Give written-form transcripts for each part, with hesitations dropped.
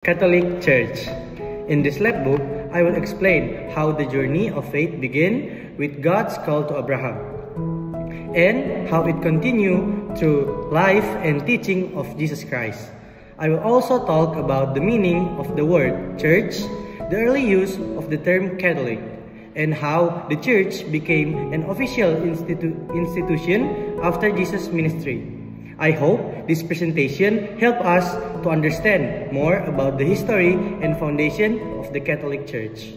Catholic Church. In this book, I will explain how the journey of faith began with God's call to Abraham and how it continued through life and teaching of Jesus Christ. I will also talk about the meaning of the word church, the early use of the term Catholic, and how the church became an official institution after Jesus' ministry. I hope this presentation helps us to understand more about the history and foundation of the Catholic Church.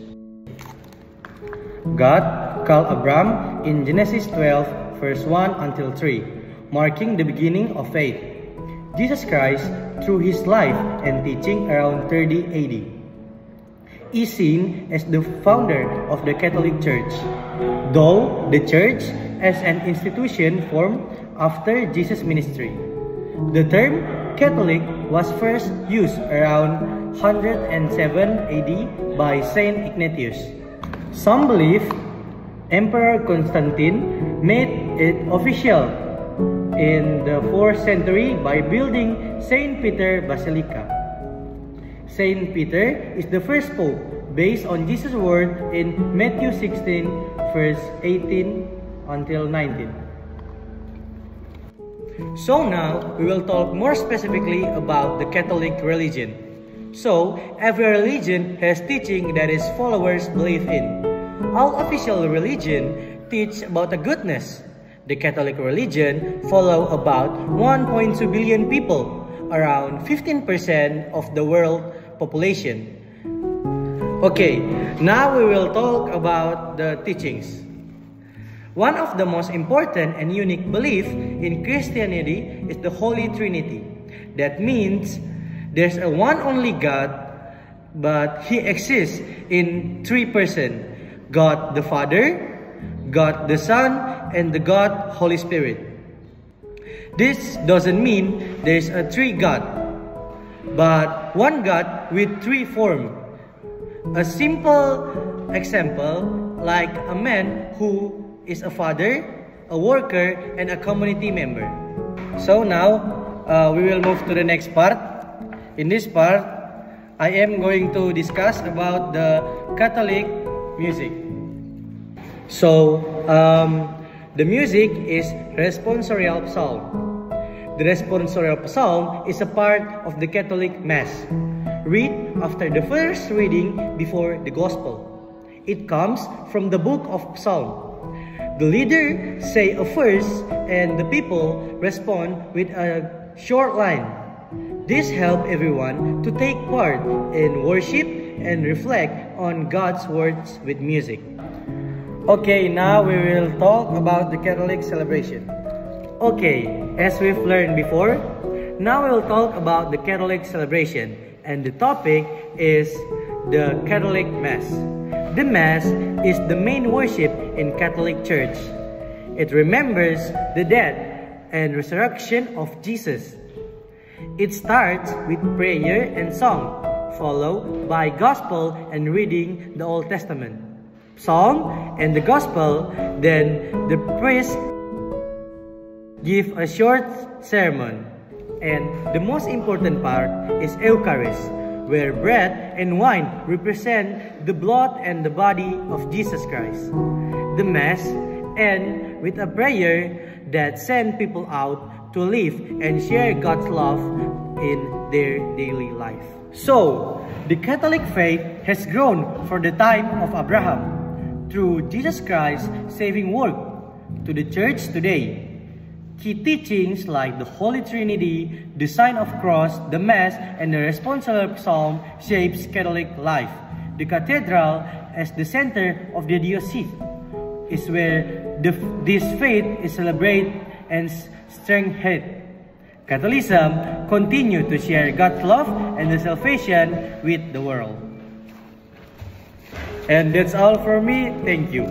God called Abram in Genesis 12, verse 1 until 3, marking the beginning of faith. Jesus Christ, through his life and teaching around 30 AD, is seen as the founder of the Catholic Church, though the Church as an institution formed after Jesus' ministry. The term Catholic was first used around 107 AD by Saint Ignatius. Some believe Emperor Constantine made it official in the 4th century by building St. Peter Basilica. Saint Peter is the first pope based on Jesus' word in Matthew 16, verse 18 until 19. So now, we will talk more specifically about the Catholic religion. So, every religion has teaching that its followers believe in. All official religion teach about the goodness. The Catholic religion follow about 1.2 billion people, around 15% of the world population. Okay, now we will talk about the teachings. One of the most important and unique beliefs in Christianity is the Holy Trinity. That means there's a one only God, but He exists in three persons: God the Father, God the Son, and the God Holy Spirit. This doesn't mean there's a three God, but one God with three forms. A simple example, like a man who is a father, a worker, and a community member. So now, we will move to the next part. In this part, I am going to discuss about the Catholic music. So, the music is responsorial psalm. The responsorial psalm is a part of the Catholic Mass, read after the first reading before the Gospel. It comes from the book of Psalm. The leader say a verse and the people respond with a short line. This helps everyone to take part in worship and reflect on God's words with music. Okay, now we will talk about the Catholic celebration. Okay, as we've learned before, now we will talk about the Catholic celebration, and the topic is the Catholic Mass. The Mass is the main worship in Catholic Church. It remembers the death and resurrection of Jesus. It starts with prayer and song, followed by gospel and reading the Old Testament. Song and the gospel, then the priest give a short sermon. And the most important part is Eucharist, where bread and wine represent the blood and the body of Jesus Christ. The Mass ends with a prayer that sends people out to live and share God's love in their daily life. So, the Catholic faith has grown from the time of Abraham through Jesus Christ's saving work to the Church today. Key teachings like the Holy Trinity, the sign of cross, the Mass, and the responsorial psalm shapes Catholic life. The cathedral, as the center of the diocese, is where this faith is celebrated and strengthened. Catholicism continues to share God's love and the salvation with the world. And that's all for me. Thank you.